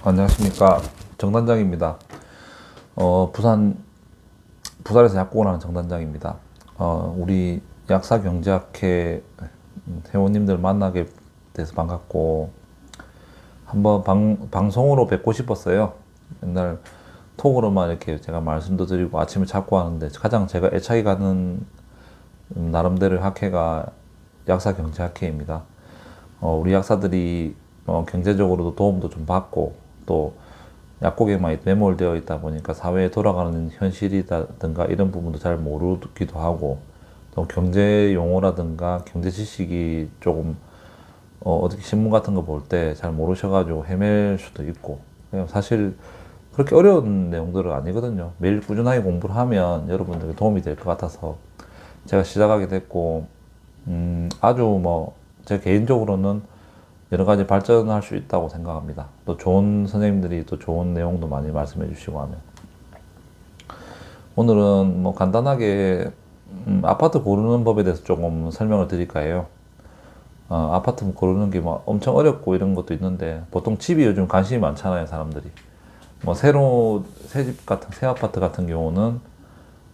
안녕하십니까, 정단장입니다. 부산에서 약국을 하는 정단장입니다. 우리 약사경제학회 회원님들 만나게 돼서 반갑고, 한번 방송으로 뵙고 싶었어요. 맨날 톡으로만 이렇게 제가 말씀도 드리고 아침에 자꾸 하는데, 가장 제가 애착이 가는 나름대로 학회가 약사경제학회입니다. 우리 약사들이 경제적으로도 도움도 좀 받고, 또 약국에만 매몰되어 있다 보니까 사회에 돌아가는 현실이라든가 이런 부분도 잘 모르기도 하고, 또 경제 용어라든가 경제 지식이 조금 어떻게 신문 같은 거 볼 때 잘 모르셔가지고 헤맬 수도 있고, 그냥 사실 그렇게 어려운 내용들은 아니거든요. 매일 꾸준하게 공부를 하면 여러분들께 도움이 될 것 같아서 제가 시작하게 됐고, 아주 제 개인적으로는 여러 가지 발전할 수 있다고 생각합니다. 또 좋은 선생님들이 또 좋은 내용도 많이 말씀해 주시고 하면. 오늘은 간단하게 아파트 고르는 법에 대해서 조금 설명을 드릴까 해요. 아파트 고르는 게 엄청 어렵고 이런 것도 있는데, 보통 집이 요즘 관심이 많잖아요, 사람들이. 새로 새 집 같은 새 아파트 같은 경우는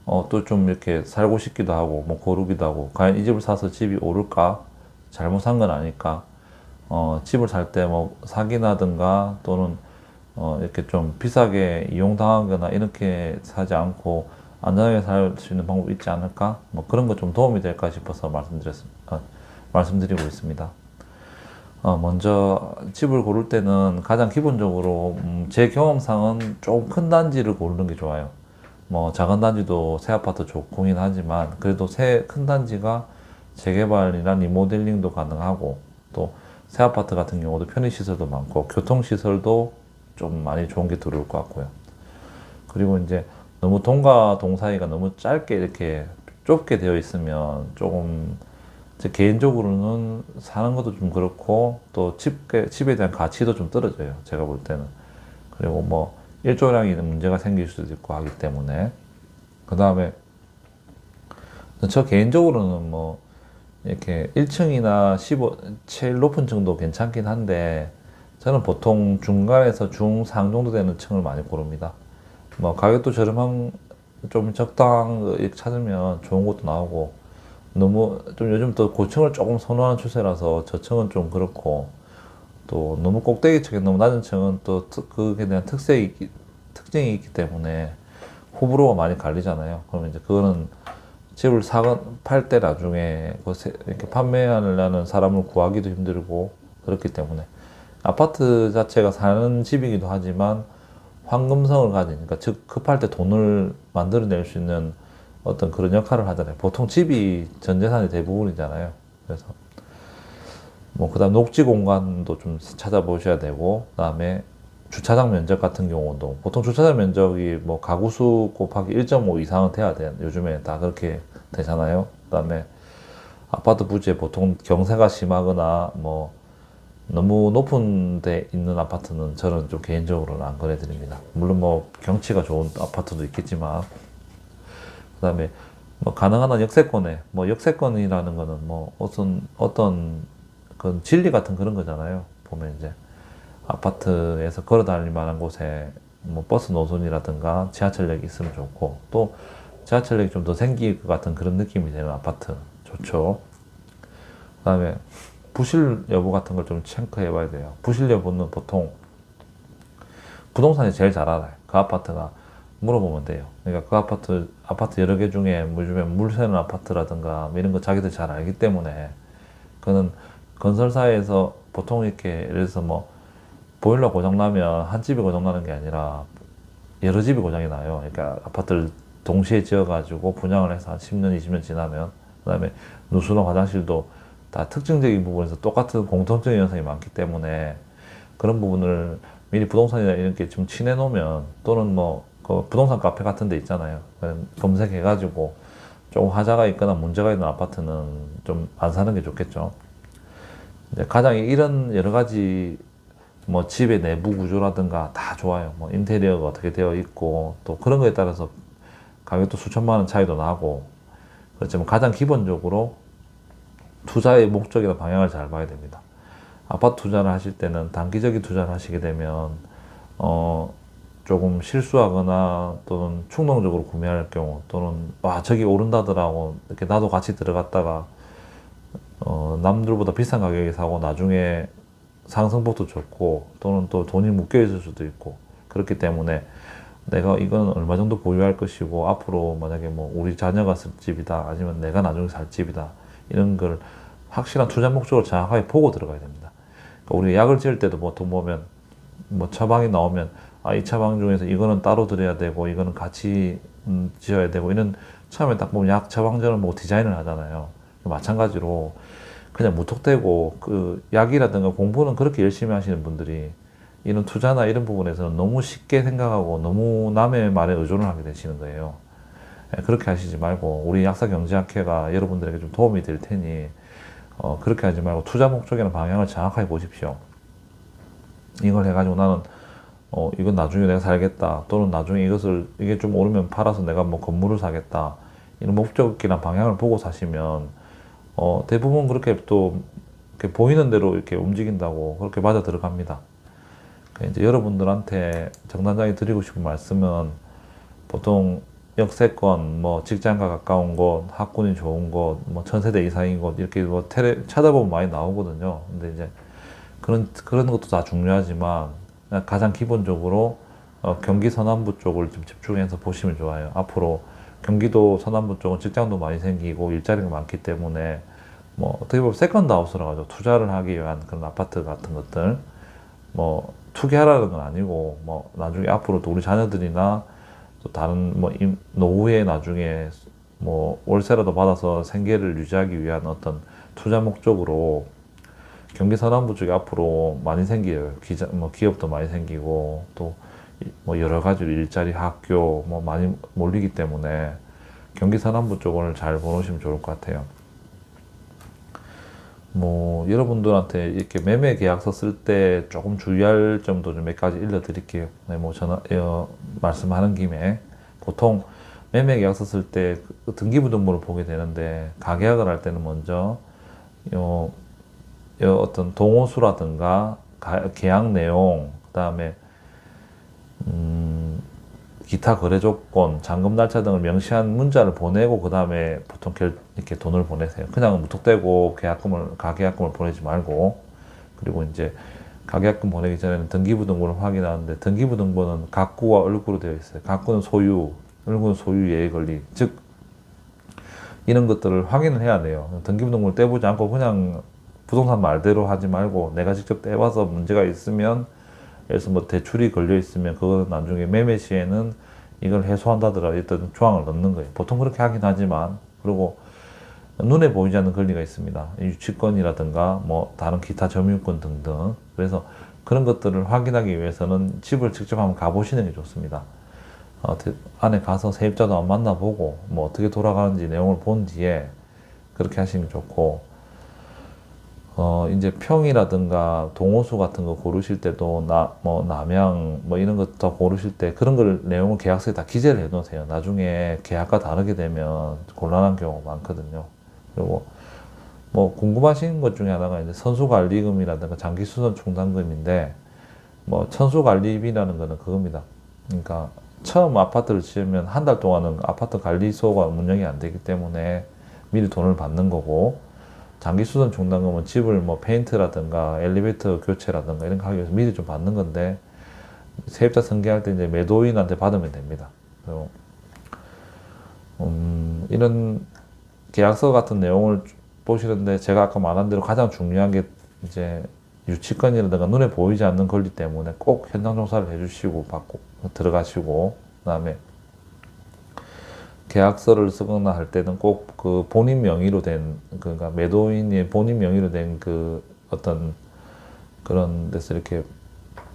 또 좀 이렇게 살고 싶기도 하고 고르기도 하고, 과연 이 집을 사서 집이 오를까, 잘못 산 건 아닐까, 집을 살 때 사기나든가 또는 이렇게 좀 비싸게 이용당하거나 이렇게 사지 않고 안전하게 살 수 있는 방법이 있지 않을까, 그런 거 좀 도움이 될까 싶어서 말씀드리고 있습니다. 먼저 집을 고를 때는 가장 기본적으로 제 경험상은 좀 큰 단지를 고르는 게 좋아요. 작은 단지도 새 아파트 좋긴 하지만, 그래도 큰 단지가 재개발이나 리모델링도 가능하고, 또 새 아파트 같은 경우도 편의시설도 많고 교통시설도 좀 많이 좋은 게 들어올 것 같고요. 그리고 이제 너무 동과 동 사이가 너무 짧게 이렇게 좁게 되어 있으면 조금 제 개인적으로는 사는 것도 좀 그렇고, 또 집에 대한 가치도 좀 떨어져요, 제가 볼 때는. 그리고 일조량이 문제가 생길 수도 있고 하기 때문에. 그 다음에 저 개인적으로는 이렇게 1층이나 제일 높은 층도 괜찮긴 한데, 저는 보통 중간에서 중상 정도 되는 층을 많이 고릅니다. 가격도 저렴한, 좀 적당한 거 이렇게 찾으면 좋은 것도 나오고, 너무 좀 요즘 또 고층을 조금 선호하는 추세라서 저층은 좀 그렇고, 또 너무 꼭대기 층에 너무 낮은 층은 또 그게 대한 특징이 있기 때문에 호불호가 많이 갈리잖아요. 그러면 이제 그거는 집을 팔 때 나중에 이렇게 판매하려는 사람을 구하기도 힘들고, 그렇기 때문에 아파트 자체가 사는 집이기도 하지만 황금성을 가지니까, 즉 급할 때 돈을 만들어낼 수 있는 어떤 그런 역할을 하잖아요. 보통 집이 전 재산이 대부분이잖아요. 그래서 그다음 녹지 공간도 좀 찾아보셔야 되고, 그다음에 주차장 면적 같은 경우도 보통 주차장 면적이 가구수 곱하기 1.5 이상은 돼야 돼. 요즘에 다 그렇게 되잖아요. 그다음에 아파트 부지에 보통 경사가 심하거나 너무 높은 데 있는 아파트는 저는 좀 개인적으로는 안 권해드립니다. 물론 경치가 좋은 아파트도 있겠지만. 그다음에 가능한 한 역세권에, 역세권이라는 거는 어떤 그 진리 같은 그런 거잖아요. 보면 이제 아파트에서 걸어 다닐 만한 곳에 버스 노선이라든가 지하철역이 있으면 좋고, 또 지하철역이 좀 더 생길 것 같은 그런 느낌이 되는 아파트 좋죠. 그다음에 부실 여부 같은 걸 좀 체크해 봐야 돼요. 부실 여부는 보통 부동산이 제일 잘 알아요. 그 아파트가 물어보면 돼요. 그러니까 그 아파트 여러 개 중에 요즘에 물 새는 아파트라든가 이런 거 자기들 잘 알기 때문에, 그거는 건설사에서 보통 이렇게 예를 들어서 보일러 고장 나면 한 집이 고장 나는 게 아니라 여러 집이 고장이 나요. 그러니까 아파트를 동시에 지어가지고 분양을 해서 한 10년, 20년 지나면, 그 다음에 누수나 화장실도 다 특징적인 부분에서 똑같은 공통적인 현상이 많기 때문에, 그런 부분을 미리 부동산이나 이렇게 좀 친해 놓으면, 또는 그 부동산 카페 같은 데 있잖아요. 검색해가지고 조금 하자가 있거나 문제가 있는 아파트는 좀 안 사는 게 좋겠죠. 이제 가장 이런 여러 가지 집의 내부 구조라든가 다 좋아요. 인테리어가 어떻게 되어 있고, 또 그런 거에 따라서 가격도 수천만 원 차이도 나고. 그렇지만 가장 기본적으로 투자의 목적이나 방향을 잘 봐야 됩니다. 아파트 투자를 하실 때는 단기적인 투자를 하시게 되면 조금 실수하거나 또는 충동적으로 구매할 경우 또는 와 저기 오른다더라고 이렇게 나도 같이 들어갔다가 남들보다 비싼 가격에 사고 나중에 상승폭도 좋고 또는 또 돈이 묶여 있을 수도 있고 그렇기 때문에 내가 이건 얼마 정도 보유할 것이고 앞으로 만약에 뭐 우리 자녀가 쓸 집이다 아니면 내가 나중에 살 집이다 이런 걸 확실한 투자 목적을 정확하게 보고 들어가야 됩니다. 그러니까 우리 약을 지을 때도 보통 보면 뭐 처방이 나오면 이 처방 중에서 이거는 따로 드려야 되고 이거는 같이 지어야 되고 이런 처음에 딱 보면 약 처방전을 보고 디자인을 하잖아요. 마찬가지로 그냥 무턱대고 그 약이라든가 공부는 그렇게 열심히 하시는 분들이 이런 투자나 이런 부분에서는 너무 쉽게 생각하고 너무 남의 말에 의존을 하게 되시는 거예요. 그렇게 하시지 말고 우리 약사경제학회가 여러분들에게 좀 도움이 될 테니 그렇게 하지 말고 투자 목적이나 방향을 정확하게 보십시오. 이걸 해가지고 나는 이건 나중에 내가 살겠다 또는 나중에 이게 좀 오르면 팔아서 내가 뭐 건물을 사겠다 이런 목적이나 방향을 보고 사시면 대부분 그렇게 또 이렇게 보이는 대로 이렇게 움직인다고 그렇게 맞아 들어갑니다. 이제 여러분들한테 정단장이 드리고 싶은 말씀은 보통 역세권, 뭐 직장과 가까운 곳, 학군이 좋은 곳, 뭐 천세대 이상인 곳 이렇게 뭐 찾아보면 많이 나오거든요. 근데 이제 그런 것도 다 중요하지만 가장 기본적으로 경기 서남부 쪽을 좀 집중해서 보시면 좋아요. 앞으로 경기도 서남부 쪽은 직장도 많이 생기고 일자리가 많기 때문에 뭐 어떻게 보면 세컨드 하우스라 가지고 투자를 하기 위한 그런 아파트 같은 것들 뭐 투기하라는 건 아니고 뭐 나중에 앞으로 또 우리 자녀들이나 또 다른 뭐 노후에 나중에 뭐 월세라도 받아서 생계를 유지하기 위한 어떤 투자 목적으로 경기 서남부 쪽이 앞으로 많이 생겨요. 기업도 많이 생기고 또 뭐 여러 가지 일자리, 학교 뭐 많이 몰리기 때문에 경기 서남부 쪽을 잘 보시면 좋을 것 같아요. 뭐 여러분들한테 이렇게 매매 계약서 쓸 때 조금 주의할 점도 좀 몇 가지 일러드릴게요. 네, 뭐 말씀하는 김에 보통 매매 계약서 쓸 때 등기부등본을 보게 되는데 가계약을 할 때는 먼저 어떤 동호수라든가 계약 내용, 그다음에 기타 거래 조건, 잔금 날짜 등을 명시한 문자를 보내고 그 다음에 보통 이렇게 돈을 보내세요. 그냥 무턱대고 가계약금을 보내지 말고 그리고 이제 가계약금 보내기 전에는 등기부등본을 확인하는데 등기부등본은 가구와 을구로 되어 있어요. 가구는 소유, 을구는 소유 예외 권리, 즉 이런 것들을 확인을 해야 돼요. 등기부등본을 떼보지 않고 그냥 부동산 말대로 하지 말고 내가 직접 떼봐서 문제가 있으면 예를 들어서 뭐 대출이 걸려 있으면 그거는 나중에 매매 시에는 이걸 해소한다더라 일단 조항을 넣는 거예요. 보통 그렇게 하긴 하지만 그리고 눈에 보이지 않는 권리가 있습니다. 유치권이라든가 뭐 다른 기타 점유권 등등. 그래서 그런 것들을 확인하기 위해서는 집을 직접 한번 가보시는 게 좋습니다. 안에 가서 세입자도 한번 만나보고 뭐 어떻게 돌아가는지 내용을 본 뒤에 그렇게 하시면 좋고 이제 평이라든가 동호수 같은 거 고르실 때도 남양 뭐 이런 것도 고르실 때 그런 걸 내용을 계약서에 다 기재를 해 놓으세요. 나중에 계약과 다르게 되면 곤란한 경우가 많거든요. 그리고 뭐 궁금하신 것 중에 하나가 이제 선수관리금이라든가 장기수선 충당금인데 뭐 천수관리비라는 거는 그겁니다. 그러니까 처음 아파트를 지으면 한 달 동안은 아파트 관리소가 운영이 안 되기 때문에 미리 돈을 받는 거고 장기수선 충당금은 집을 뭐 페인트라든가 엘리베이터 교체라든가 이런 거 하기 위해서 미리 좀 받는 건데 세입자 승계할 때 이제 매도인한테 받으면 됩니다. 그리고 이런 계약서 같은 내용을 보시는데 제가 아까 말한 대로 가장 중요한 게 이제 유치권이라든가 눈에 보이지 않는 권리 때문에 꼭 현장 조사를 해주시고 받고 들어가시고 그다음에 계약서를 쓰거나 할 때는 꼭 그 본인 명의로 된 그러니까 매도인이 본인 명의로 된 그 어떤 그런 데서 이렇게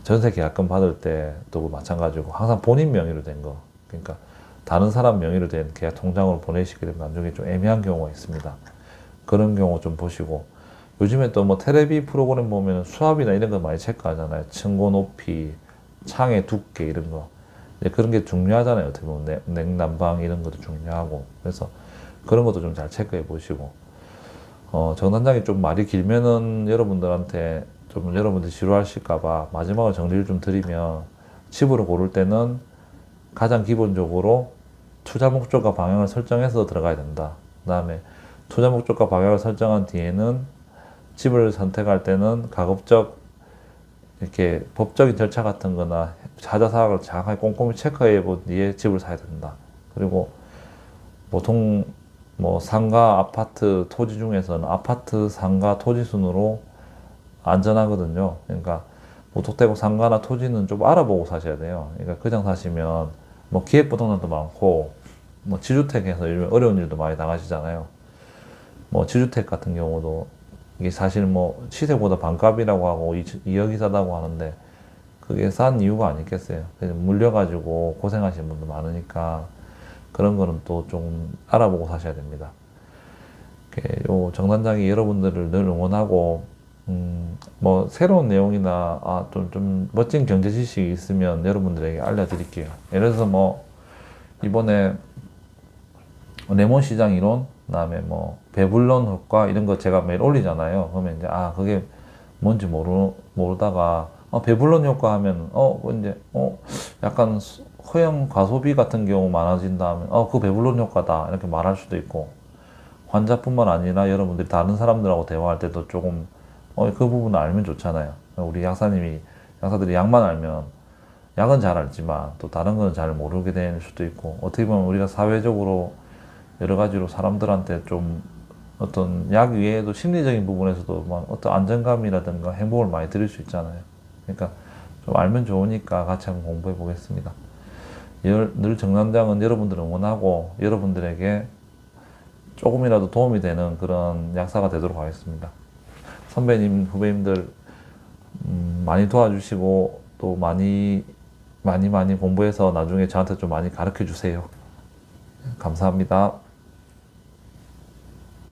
전세 계약금 받을 때도 마찬가지고 항상 본인 명의로 된 거 그러니까 다른 사람 명의로 된 계약 통장으로 보내시게 되면 나중에 좀 애매한 경우가 있습니다. 그런 경우 좀 보시고 요즘에 또 뭐 텔레비 프로그램 보면 수압이나 이런 거 많이 체크하잖아요. 층고 높이, 창의 두께 이런 거. 그런 게 중요하잖아요. 어떻게 보면 냉난방 이런 것도 중요하고 그래서 그런 것도 좀 잘 체크해 보시고 정단장이 좀 말이 길면은 여러분들한테 좀 여러분들 지루하실까봐 마지막으로 정리를 좀 드리면 집으로 고를 때는 가장 기본적으로 투자 목적과 방향을 설정해서 들어가야 된다. 그 다음에 투자 목적과 방향을 설정한 뒤에는 집을 선택할 때는 가급적 이렇게 법적인 절차 같은 거나 자자 사항을 정확하게 꼼꼼히 체크해 본 뒤에 집을 사야 된다. 그리고 보통 뭐 상가, 아파트, 토지 중에서는 아파트, 상가, 토지 순으로 안전하거든요. 그러니까 무턱대고 상가나 토지는 좀 알아보고 사셔야 돼요. 그러니까 그냥 사시면 뭐 기획부동산도 많고 뭐 지주택에서 요즘 어려운 일도 많이 당하시잖아요. 뭐 지주택 같은 경우도 이게 사실 뭐 시세보다 반값이라고 하고 2억이 싸다고 하는데 그게 싼 이유가 아니겠어요. 그냥 물려가지고 고생하시는 분도 많으니까 그런 거는 또 좀 알아보고 사셔야 됩니다. 요 정단장이 여러분들을 늘 응원하고 뭐 새로운 내용이나 좀 멋진 경제 지식이 있으면 여러분들에게 알려드릴게요. 예를 들어서 뭐 이번에 레몬 시장 이론, 그다음에 뭐 배불론 효과 이런 거 제가 매일 올리잖아요. 그러면 이제 그게 뭔지 모르다가 배불론 효과 하면 이제 약간 허용 과소비 같은 경우 많아진다 하면 그 배불론 효과다 이렇게 말할 수도 있고, 환자뿐만 아니라 여러분들이 다른 사람들하고 대화할 때도 조금 그 부분을 알면 좋잖아요. 우리 약사들이 약만 알면 약은 잘 알지만 또 다른 거는 잘 모르게 될 수도 있고, 어떻게 보면 우리가 사회적으로 여러 가지로 사람들한테 좀 어떤 약 외에도 심리적인 부분에서도 막 어떤 안정감이라든가 행복을 많이 드릴 수 있잖아요. 그러니까 좀 알면 좋으니까 같이 한번 공부해 보겠습니다. 늘 정단장은 여러분들을 응원하고 여러분들에게 조금이라도 도움이 되는 그런 약사가 되도록 하겠습니다. 선배님, 후배님들 많이 도와주시고 또 많이 공부해서 나중에 저한테 좀 많이 가르쳐 주세요. 감사합니다.